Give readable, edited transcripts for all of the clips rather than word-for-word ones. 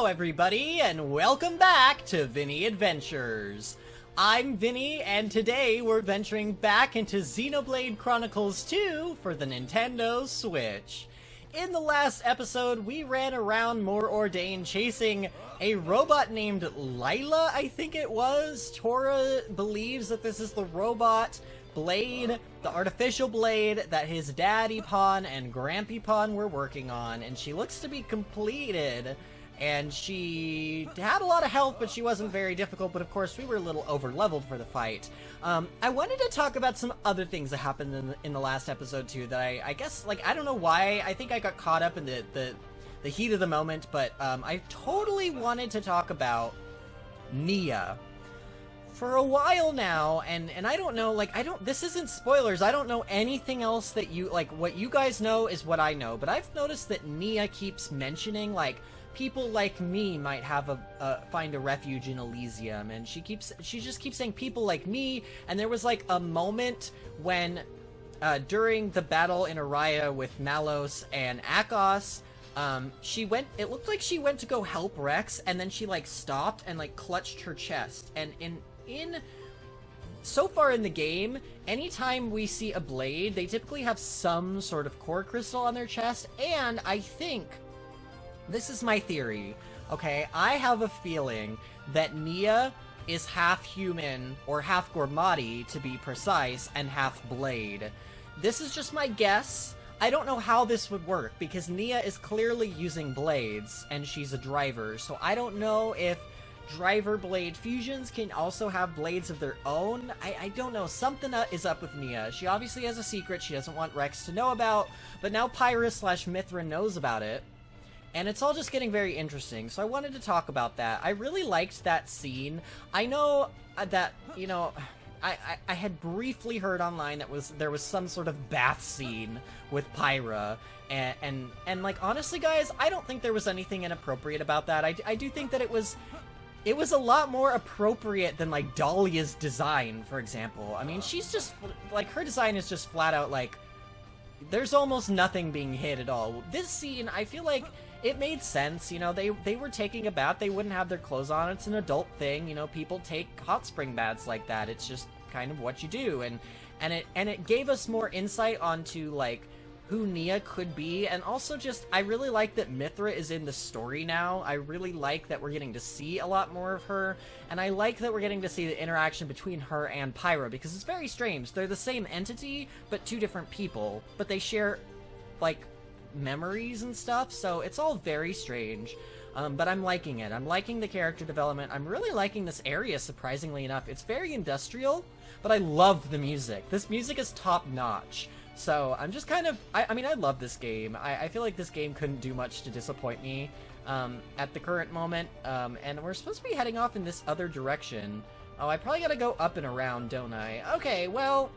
Hello everybody, and welcome back to VinnyAdventures. I'm Vinny, and today we're venturing back into Xenoblade Chronicles 2 for the Nintendo Switch. In the last episode, we ran around Morag chasing a robot named Lila, I think it was. Tora believes that this is the robot blade, the artificial blade that his daddy Pawn and Grampy Pawn were working on, and she looks to be completed. And she had a lot of health, but she wasn't very difficult, but of course we were a little over-leveled for the fight. I wanted to talk about some other things that happened in the last episode too, that I guess, like, I don't know why, I think I got caught up in the heat of the moment, but I totally wanted to talk about Nia. For a while now, and I don't know, like, this isn't spoilers, I don't know anything else that you, like, what you guys know is what I know, but I've noticed that Nia keeps mentioning, like, people like me might have find a refuge in Elysium, and she just keeps saying people like me, and there was, like, a moment when, during the battle in Araya with Malos and Akos, it looked like she went to go help Rex, and then she, like, stopped and, like, clutched her chest, and so far in the game, anytime we see a blade, they typically have some sort of core crystal on their chest, and I think, this is my theory, okay, I have a feeling that Nia is half human, or half Gormati to be precise, and half blade. This is just my guess. I don't know how this would work, because Nia is clearly using blades, and she's a driver, so I don't know if driver blade fusions can also have blades of their own. I don't know, something is up with Nia. She obviously has a secret she doesn't want Rex to know about, but now Pyra/Mithra knows about it, and it's all just getting very interesting, so I wanted to talk about that. I really liked that scene. I know that, you know, I had briefly heard online that there was some sort of bath scene with Pyra, and like, honestly guys, I don't think there was anything inappropriate about that. I do think that it was a lot more appropriate than, like, Dahlia's design, for example. I mean, she's just, like, her design is just flat out, like, there's almost nothing being hid at all. This scene, I feel like it made sense, you know, they were taking a bath, they wouldn't have their clothes on, it's an adult thing, you know, people take hot spring baths like that, it's just kind of what you do, and it gave us more insight onto, like, who Nia could be, and also just, I really like that Mithra is in the story now. I really like that we're getting to see a lot more of her, and I like that we're getting to see the interaction between her and Pyra, because it's very strange. They're the same entity, but two different people, but they share, like, memories and stuff, so it's all very strange. But I'm liking it. I'm liking the character development. I'm really liking this area, surprisingly enough. It's very industrial, but I love the music. This music is top-notch. So, I'm just kind of, I mean, I love this game. I feel like this game couldn't do much to disappoint me at the current moment. And we're supposed to be heading off in this other direction. Oh, I probably gotta go up and around, don't I? Okay, well,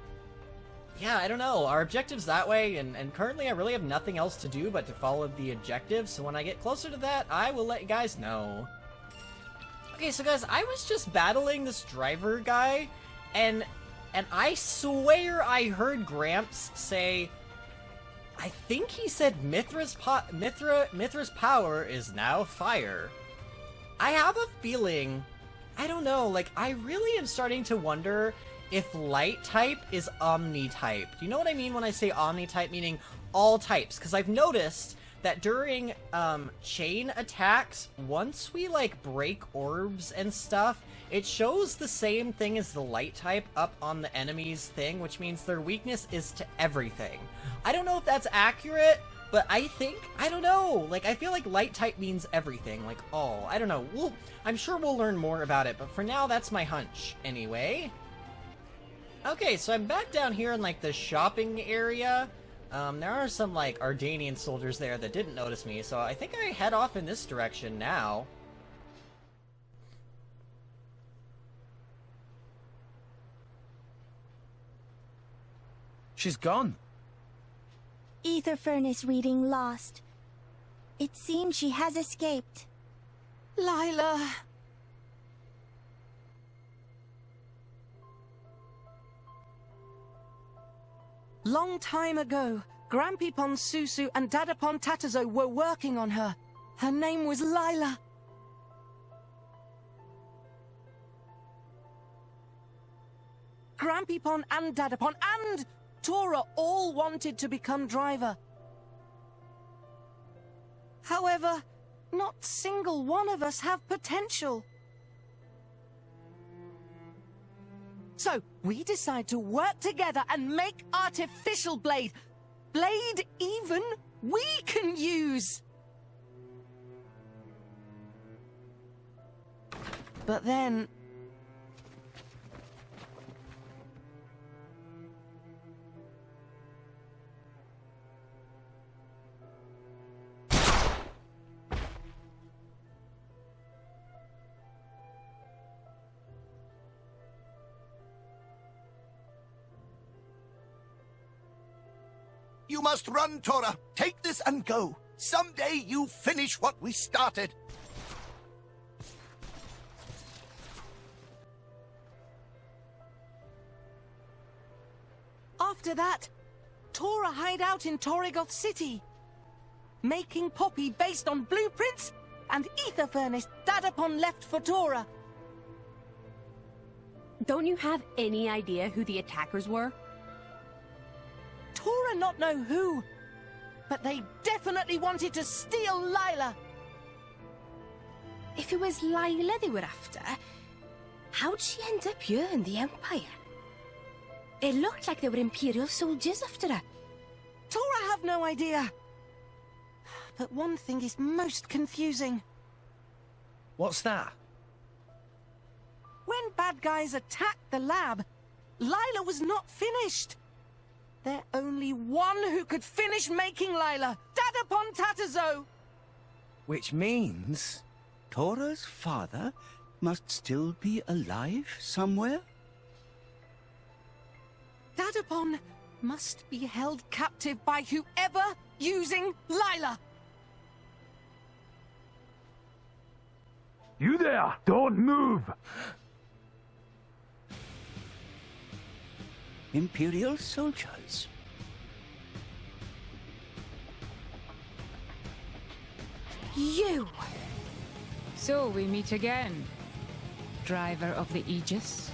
yeah, I don't know. Our objective's that way, and currently I really have nothing else to do but to follow the objective. So when I get closer to that, I will let you guys know. Okay, so guys, I was just battling this driver guy, and I swear I heard Gramps say, I think he said Mithra's power is now fire. I have a feeling, I don't know, like, I really am starting to wonder if light type is omni type. Do you know what I mean when I say omni type, meaning all types? Because I've noticed that during chain attacks, once we, like, break orbs and stuff, it shows the same thing as the light type up on the enemy's thing, which means their weakness is to everything. I don't know if that's accurate, but I don't know, like, I feel like light type means everything, like all. I don't know, I'm sure we'll learn more about it, but for now, that's my hunch, anyway. Okay, so I'm back down here in, like, the shopping area. There are some, like, Ardanian soldiers there that didn't notice me, so I think I head off in this direction now. She's gone. Ether furnace reading lost. It seems she has escaped. Lila. Long time ago, Grampy Pon Susu and Dadapon Tatazo were working on her. Her name was Lila. Grampypon and Dadapon and Tora all wanted to become driver. However, not single one of us have potential. So, we decide to work together and make artificial blade. Blade even we can use. But then... You must run, Tora. Take this and go. Someday you finish what we started. After that, Tora hide out in Torrigoth City, making Poppy based on blueprints and ether furnace Dadapon left for Tora. Don't you have any idea who the attackers were? Tora not know who, but they definitely wanted to steal Lila. If it was Lila they were after, how'd she end up here in the Empire? It looked like they were Imperial soldiers after her. Tora have no idea. But one thing is most confusing. What's that? When bad guys attacked the lab, Lila was not finished. There's only one who could finish making Lila, Dadapon Tatazo. Which means Tora's father must still be alive somewhere? Dadapon must be held captive by whoever using Lila. You there! Don't move! Imperial soldiers. You! So we meet again, driver of the Aegis.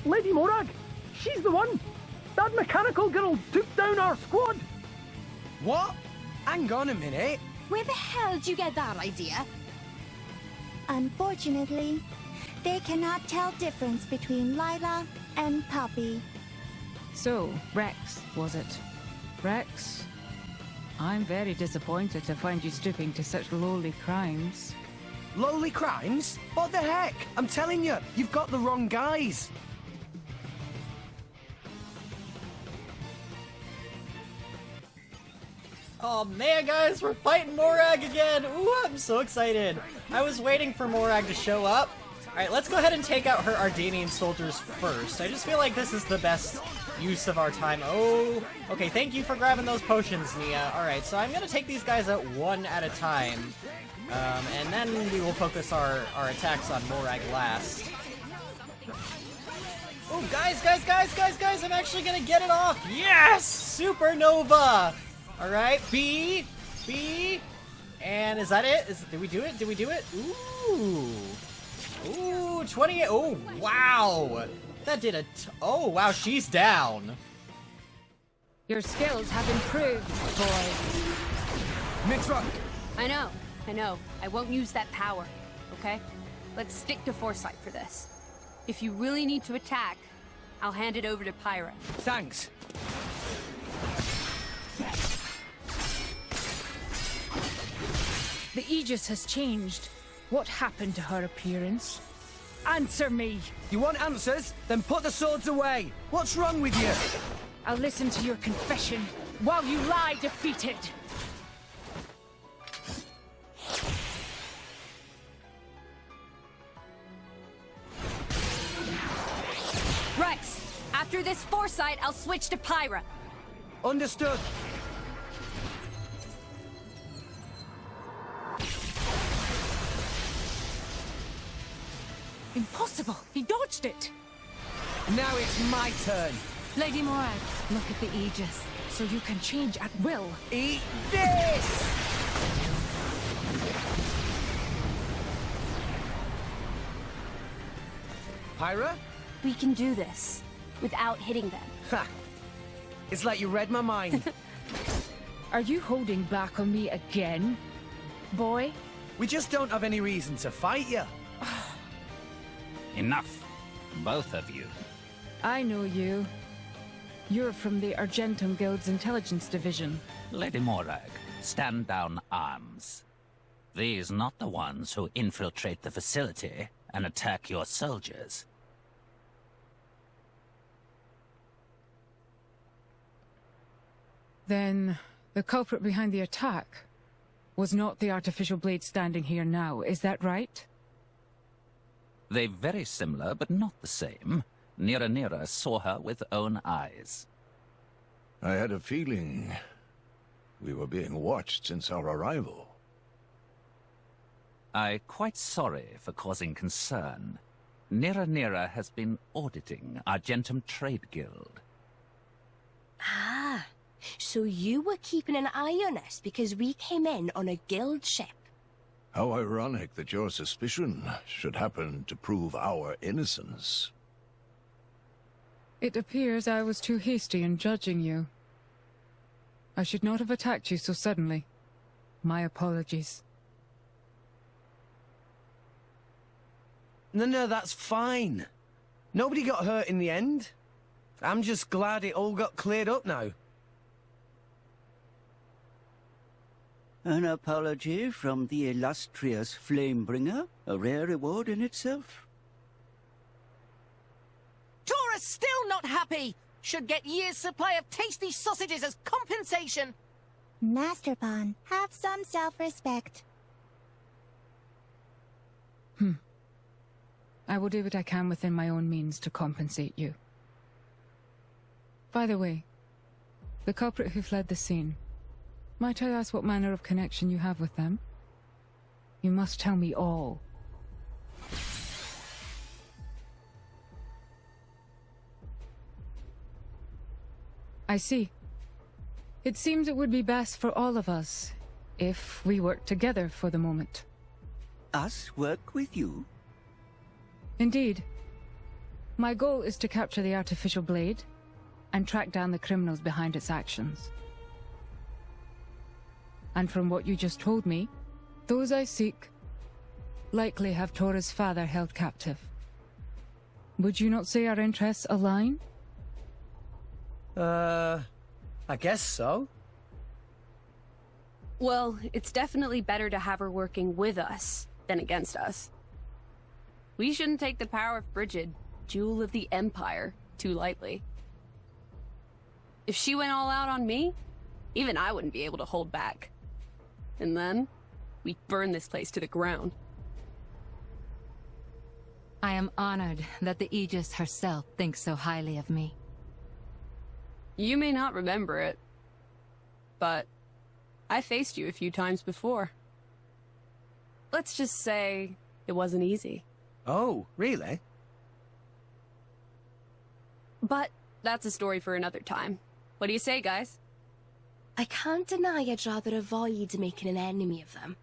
Lady Morag! She's the one! That mechanical girl took down our squad! What? Hang on a minute. Where the hell did you get that idea? Unfortunately, they cannot tell difference between Lila and Poppy. So, Rex, was it? Rex? I'm very disappointed to find you stooping to such lowly crimes. Lowly crimes? What the heck? I'm telling you, you've got the wrong guys. Oh man, guys, we're fighting Morag again! Ooh, I'm so excited! I was waiting for Morag to show up. Alright, let's go ahead and take out her Ardanian soldiers first. I just feel like this is the best use of our time. Oh, okay, thank you for grabbing those potions, Nia. Alright, so I'm gonna take these guys out one at a time. And then we will focus our attacks on Morag last. Oh, guys, I'm actually gonna get it off! Yes! Supernova! Alright, B, and is that it? Did we do it? Ooh, 28, oh, wow! That did oh, wow, she's down. Your skills have improved, boy. Mithra! I know. I won't use that power, okay? Let's stick to foresight for this. If you really need to attack, I'll hand it over to Pyra. Thanks. The Aegis has changed. What happened to her appearance? Answer me! You want answers? Then put the swords away. What's wrong with you? I'll listen to your confession while you lie defeated. Rex, after this foresight, I'll switch to Pyra. Understood. Impossible! He dodged it! Now it's my turn. Lady Morag, look at the Aegis, so you can change at will. Eat this! Pyra? We can do this. without hitting them. Ha! It's like you read my mind. Are you holding back on me again, boy? We just don't have any reason to fight you. Enough, both of you. I know you. You're from the Argentum Guild's intelligence division. Lady Morag, stand down arms. These not the ones who infiltrate the facility and attack your soldiers. Then the culprit behind the attack was not the artificial blade standing here now, is that right? They very similar, but not the same. Nira saw her with own eyes. I had a feeling we were being watched since our arrival. I'm quite sorry for causing concern. Nira has been auditing Argentum Trade Guild. Ah, so you were keeping an eye on us because we came in on a guild ship. How ironic that your suspicion should happen to prove our innocence. It appears I was too hasty in judging you. I should not have attacked you so suddenly. My apologies. No, that's fine. Nobody got hurt in the end. I'm just glad it all got cleared up now. An apology from the illustrious Flamebringer, a rare reward in itself. Tora's still not happy! Should get year's supply of tasty sausages as compensation! Master Pawn, have some self-respect. I will do what I can within my own means to compensate you. By the way, the culprit who fled the scene, might I ask what manner of connection you have with them? You must tell me all. I see. It seems it would be best for all of us if we work together for the moment. Us work with you? Indeed. My goal is to capture the artificial blade and track down the criminals behind its actions. And from what you just told me, those I seek likely have Tora's father held captive. Would you not say our interests align? I guess so. Well, it's definitely better to have her working with us than against us. We shouldn't take the power of Brigid, jewel of the Empire, too lightly. If she went all out on me, even I wouldn't be able to hold back. And then, we'd burn this place to the ground. I am honored that the Aegis herself thinks so highly of me. You may not remember it, but I faced you a few times before. Let's just say it wasn't easy. Oh, really? But that's a story for another time. What do you say, guys? I can't deny I'd rather avoid making an enemy of them.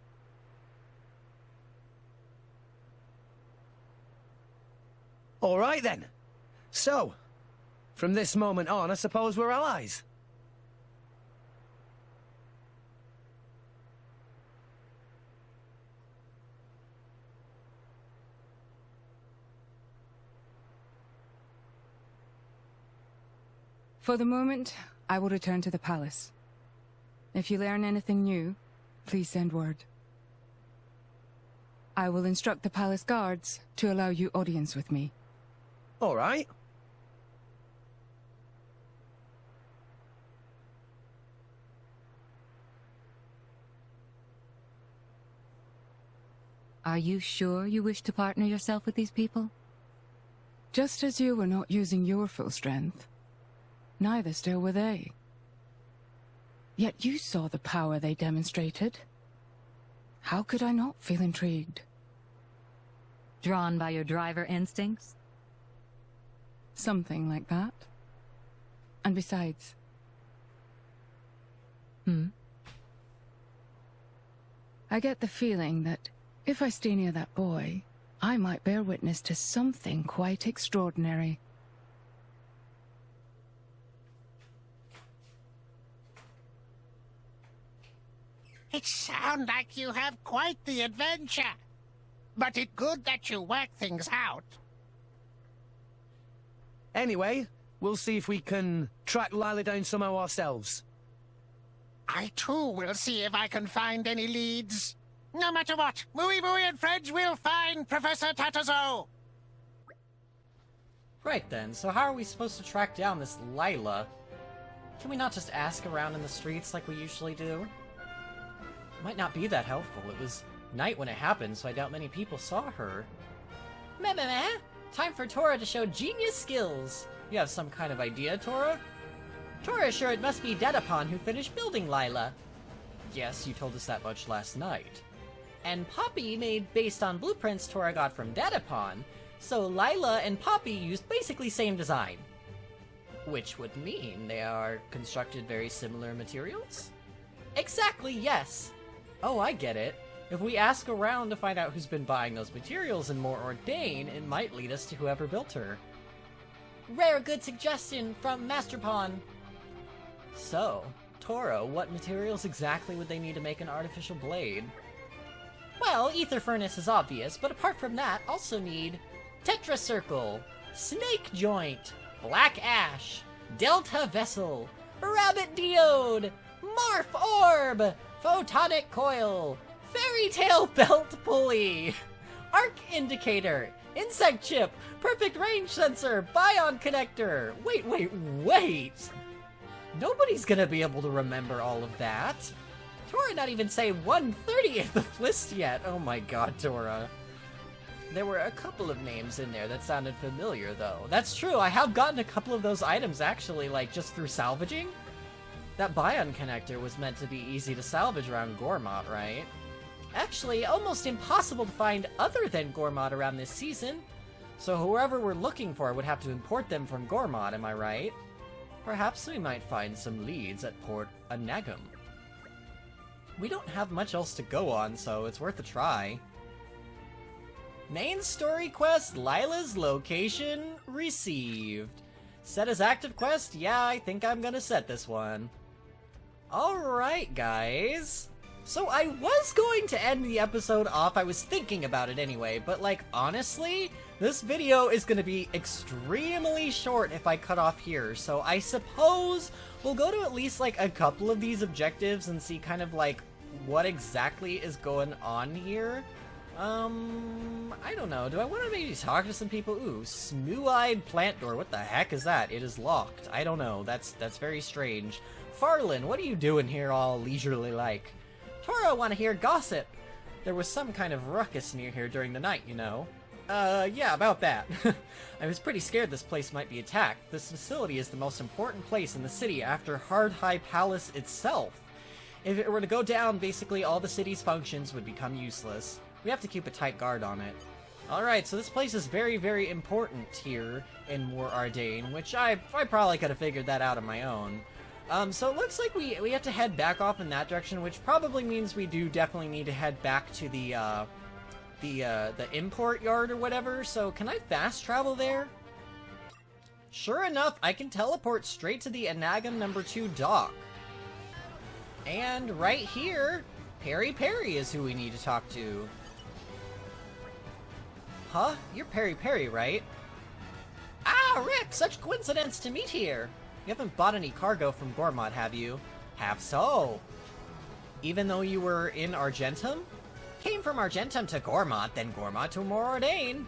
All right then. So, from this moment on, I suppose we're allies. For the moment, I will return to the palace. If you learn anything new, please send word. I will instruct the palace guards to allow you audience with me. All right. Are you sure you wish to partner yourself with these people? Just as you were not using your full strength, neither still were they. Yet you saw the power they demonstrated. How could I not feel intrigued? Drawn by your driver instincts? Something like that. And besides... I get the feeling that if I stay near that boy, I might bear witness to something quite extraordinary. It sounds like you have quite the adventure. But it's good that you work things out. Anyway, we'll see if we can track Lila down somehow ourselves. I too will see if I can find any leads. No matter what, Mooey and friends will find Professor Tatazo. Right then, so how are we supposed to track down this Lila? Can we not just ask around in the streets like we usually do? Might not be that helpful. It was night when it happened, so I doubt many people saw her. Meh meh meh! Time for Tora to show genius skills! You have some kind of idea, Tora? Tora is sure it must be Dedapon who finished building Lila. Yes, you told us that much last night. And Poppy made based on blueprints Tora got from Dedapon, so Lila and Poppy used basically same design. Which would mean they are constructed very similar materials? Exactly, yes! Oh, I get it. If we ask around to find out who's been buying those materials in More Ordain, it might lead us to whoever built her. Rare good suggestion from Master Pawn! So, Tora, what materials exactly would they need to make an artificial blade? Well, Ether Furnace is obvious, but apart from that, also need Tetra Circle, Snake Joint, Black Ash, Delta Vessel, Rabbit Diode, Morph Orb, Photonic Coil, Fairy Tail Belt Pulley, Arc Indicator, Insect Chip, Perfect Range Sensor, Bion Connector. Wait! Nobody's gonna be able to remember all of that. Tora not even say 1/30th of list yet. Oh my god, Tora. There were a couple of names in there that sounded familiar, though. That's true, I have gotten a couple of those items, actually, like, just through salvaging. That Bion Connector was meant to be easy to salvage around Gormott, right? Actually, almost impossible to find other than Gormott around this season. So whoever we're looking for would have to import them from Gormott, am I right? Perhaps we might find some leads at Port Anagam. We don't have much else to go on, so it's worth a try. Main story quest, Lila's location received. Set as active quest? Yeah, I think I'm gonna set this one. Alright, guys. So I was going to end the episode off, I was thinking about it anyway, but like, honestly, this video is gonna be extremely short if I cut off here, so I suppose we'll go to at least like a couple of these objectives and see kind of like what exactly is going on here. I don't know, do I want to maybe talk to some people? Ooh, Smoo-Eyed Plant Door, what the heck is that? It is locked. I don't know, that's very strange. Farlin, what are you doing here all leisurely like? Tora want to hear gossip. There was some kind of ruckus near here during the night, you know. Yeah, about that. I was pretty scared this place might be attacked. This facility is the most important place in the city after Hard High Palace itself. If it were to go down, basically all the city's functions would become useless. We have to keep a tight guard on it. Alright, so this place is very, very important here in More Ardain, which I probably could have figured that out on my own. So it looks like we have to head back off in that direction, which probably means we do definitely need to head back to the import yard or whatever. So can I fast travel there? Sure enough, I can teleport straight to the Anagam No. 2 dock. And right here, Perry is who we need to talk to. Huh? You're Perry, right? Ah, Rick! Such coincidence to meet here! You haven't bought any cargo from Gormott, have you? Have so. Even though you were in Argentum? Came from Argentum to Gormott, then Gormott to More Ordain.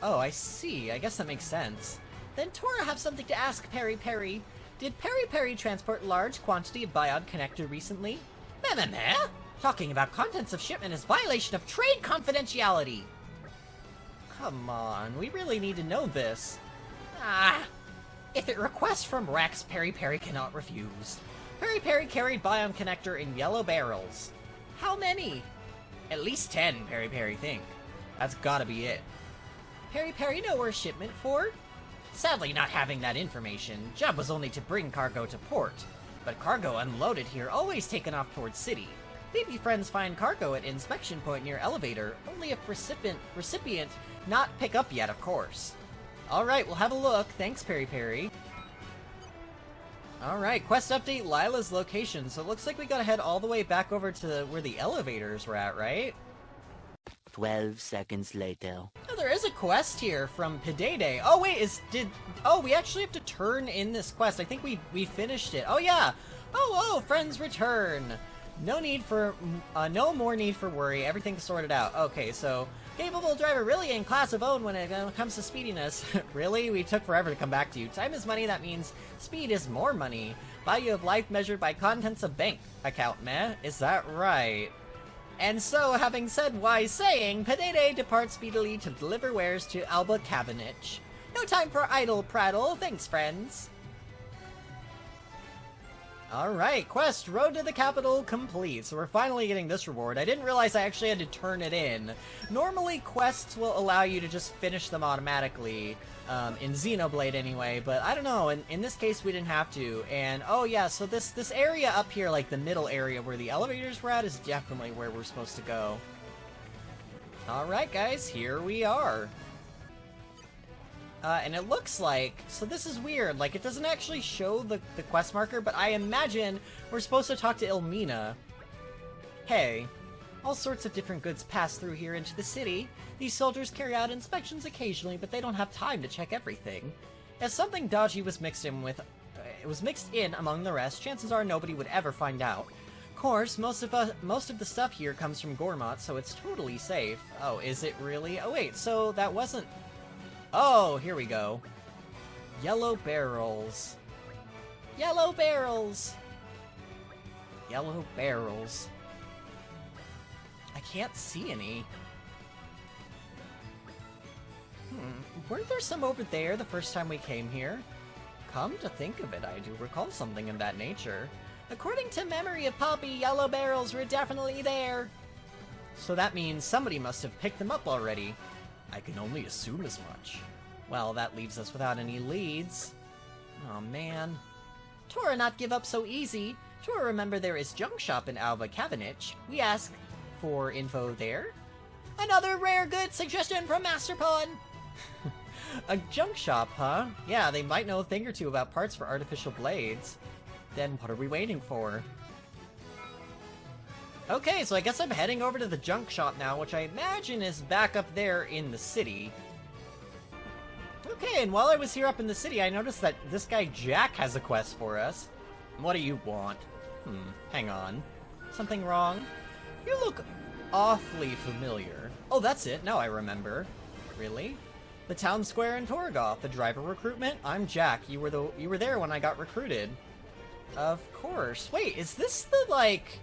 Oh, I see. I guess that makes sense. Then Tora have something to ask Perry. Did Perry transport large quantity of Bion Connector recently? Meh? Talking about contents of shipment is violation of trade confidentiality. Come on, we really need to know this. Ah. If it requests from Rex, Perry cannot refuse. Perry carried Bion Connector in yellow barrels. How many? At least 10, Perry think. That's gotta be it. Perry know where shipment for? Sadly not having that information. Job was only to bring cargo to port. But cargo unloaded here always taken off towards city. Maybe friends find cargo at inspection point near elevator, only if recipient not pick up yet, of course. Alright, we'll have a look. Thanks, Perry. Alright, quest update Lila's location. So it looks like we gotta head all the way back over to where the elevators were at, right? 12 seconds later. Oh, there is a quest here from Pidede. Oh wait, oh, we actually have to turn in this quest. I think we finished it. Oh yeah! Oh, friends return! No more need for worry, everything's sorted out. Okay, so, capable driver really in class of own when it comes to speediness. Really? We took forever to come back to you. Time is money, that means speed is more money. Value of life measured by contents of bank account, meh? Is that right? And so, having said wise saying, Pidede departs speedily to deliver wares to Alba Cavendish. No time for idle prattle, thanks friends. Alright, quest, Road to the Capital complete. So we're finally getting this reward. I didn't realize I actually had to turn it in. Normally, quests will allow you to just finish them automatically, in Xenoblade anyway, but I don't know, in this case we didn't have to. And, oh yeah, so this area up here, like the middle area where the elevators were at, is definitely where we're supposed to go. Alright guys, here we are. And it looks like, so this is weird, like it doesn't actually show the quest marker, but I imagine we're supposed to talk to Ilmina. Hey, all sorts of different goods pass through here into the city. These soldiers carry out inspections occasionally, but they don't have time to check everything. If something dodgy was mixed in among the rest, chances are nobody would ever find out. Of course, most of the stuff here comes from Gormott, so it's totally safe. Oh, is it really? Oh wait, so that wasn't... Oh, here we go. Yellow barrels. Yellow barrels! Yellow barrels. I can't see any. Weren't there some over there the first time we came here? Come to think of it, I do recall something of that nature. According to memory of Poppy, yellow barrels were definitely there. So that means somebody must have picked them up already. I can only assume as much. Well, that leaves us without any leads. Oh man. Tora not give up so easy. Tora remember there is junk shop in Alba Cavendish. We ask for info there. Another rare good suggestion from Master Pawn! A junk shop, huh? Yeah, they might know a thing or two about parts for artificial blades. Then what are we waiting for? Okay, so I guess I'm heading over to the junk shop now, which I imagine is back up there in the city. Okay, and while I was here up in the city, I noticed that this guy Jack has a quest for us. What do you want? Hang on. Something wrong? You look awfully familiar. Oh, that's it. Now I remember. Really? The town square in Torgoth, the driver recruitment? I'm Jack. You were there when I got recruited. Of course. Wait, is this the, like...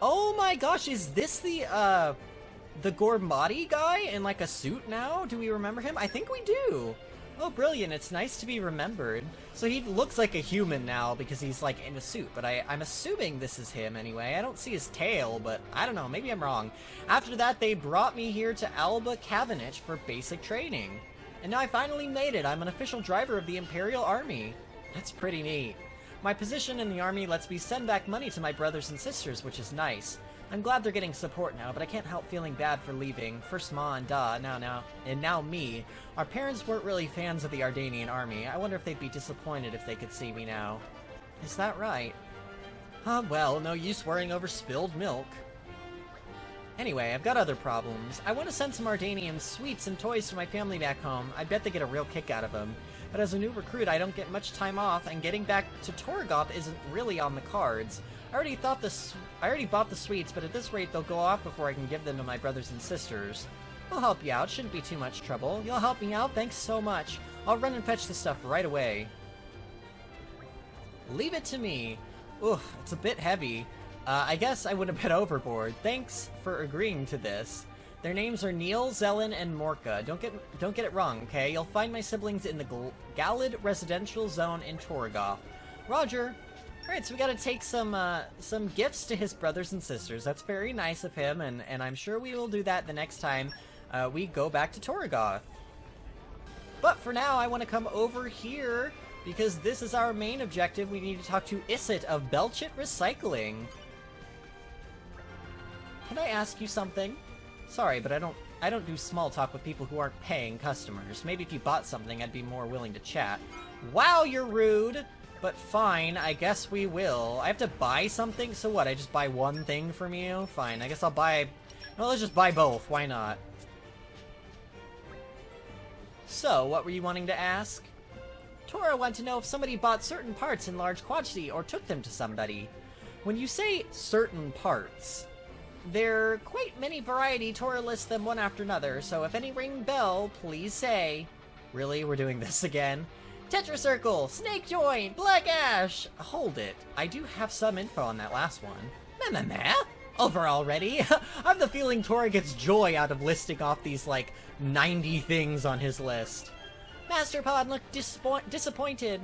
Oh my gosh, is this the Gormati guy in, like, a suit now? Do we remember him? I think we do. Oh, brilliant. It's nice to be remembered. So he looks like a human now because he's, like, in a suit, but I'm assuming this is him anyway. I don't see his tail, but I don't know. Maybe I'm wrong. After that, they brought me here to Alba Cavendish for basic training. And now I finally made it. I'm an official driver of the Imperial Army. That's pretty neat. My position in the army lets me send back money to my brothers and sisters, which is nice. I'm glad they're getting support now, but I can't help feeling bad for leaving. First Ma and Da, now me. Our parents weren't really fans of the Ardanian army. I wonder if they'd be disappointed if they could see me now. Is that right? Well, no use worrying over spilled milk. Anyway, I've got other problems. I want to send some Ardanian sweets and toys to my family back home. I bet they get a real kick out of them. But as a new recruit, I don't get much time off, and getting back to Torgoth isn't really on the cards. I already bought the sweets, but at this rate they'll go off before I can give them to my brothers and sisters. I'll help you out, shouldn't be too much trouble. You'll help me out? Thanks so much. I'll run and fetch the stuff right away. Leave it to me. Oof, it's a bit heavy. I guess I would have been overboard. Thanks for agreeing to this. Their names are Neil, Zelen, and Morka. Don't get it wrong, okay? You'll find my siblings in the Galid residential zone in Torgoth. Roger. Alright, so we gotta take some gifts to his brothers and sisters. That's very nice of him, and I'm sure we will do that the next time we go back to Torgoth. But for now, I want to come over here, because this is our main objective. We need to talk to Isset of Belchit Recycling. Can I ask you something? Sorry, but I don't do small talk with people who aren't paying customers. Maybe if you bought something, I'd be more willing to chat. Wow, you're rude! But fine, I guess we will. I have to buy something? So what, I just buy one thing from you? Fine, I guess I'll buy... Well, let's just buy both. Why not? So, what were you wanting to ask? Tora wanted to know if somebody bought certain parts in large quantity or took them to somebody. When you say certain parts, there are quite many variety. Tora lists them one after another, so if any ring bell, please say... Really? We're doing this again? Tetra Circle, Snake Joint, Black Ash! Hold it. I do have some info on that last one. Meh? Over already? I have the feeling Tora gets joy out of listing off these, like, 90 things on his list. Master Pod looked disappointed.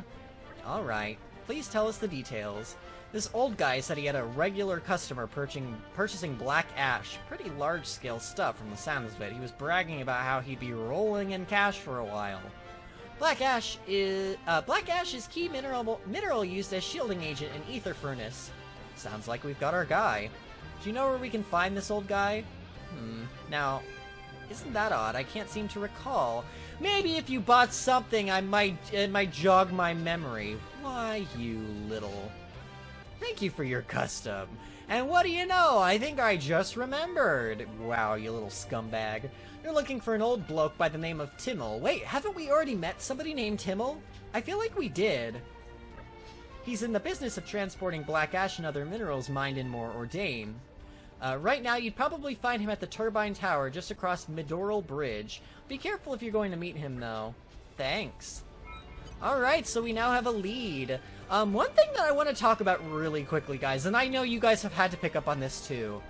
Alright, please tell us the details. This old guy said he had a regular customer purchasing Black Ash. Pretty large-scale stuff from the sounds of it. He was bragging about how he'd be rolling in cash for a while. Black Ash is key mineral used as shielding agent in Ether Furnace. Sounds like we've got our guy. Do you know where we can find this old guy? Now, isn't that odd? I can't seem to recall. Maybe if you bought something, it might jog my memory. Why, you little... Thank you for your custom. And what do you know? I think I just remembered. Wow, you little scumbag. You're looking for an old bloke by the name of Timmel. Wait, haven't we already met somebody named Timmel? I feel like we did. He's in the business of transporting Black Ash and other minerals mined in Mor Ordain. Right now, you'd probably find him at the Turbine Tower just across Midoral Bridge. Be careful if you're going to meet him, though. Thanks. Alright, so we now have a lead. One thing that I want to talk about really quickly, guys, and I know you guys have had to pick up on this too.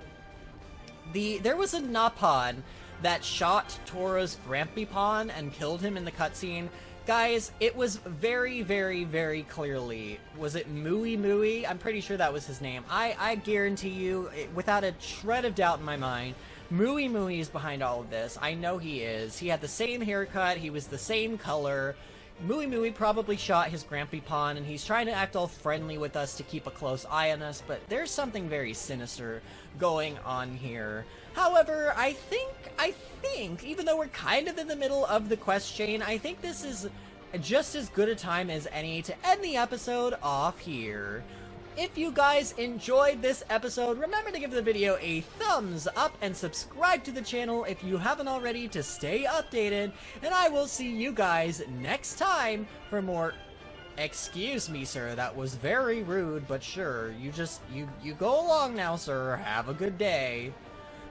There was a Napon that shot Tora's Grampy Pawn and killed him in the cutscene. Guys, it was very, very, very clearly, was it Mooey? I'm pretty sure that was his name. I guarantee you, without a shred of doubt in my mind, Mooey is behind all of this. I know he is. He had the same haircut, he was the same color. Mooey probably shot his Grampy Pawn, and he's trying to act all friendly with us to keep a close eye on us, but there's something very sinister going on here. However, I think, even though we're kind of in the middle of the quest chain, I think this is just as good a time as any to end the episode off here. If you guys enjoyed this episode, remember to give the video a thumbs up and subscribe to the channel if you haven't already to stay updated, and I will see you guys next time for more... Excuse me, sir, that was very rude, but sure, you go along now, sir. Have a good day.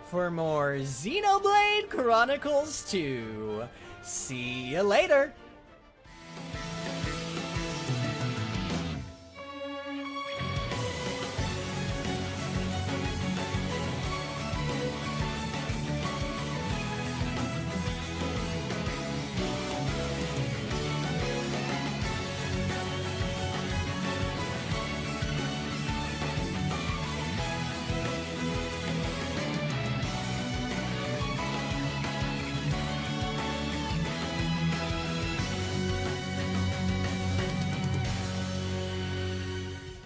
For more Xenoblade Chronicles 2. See you later!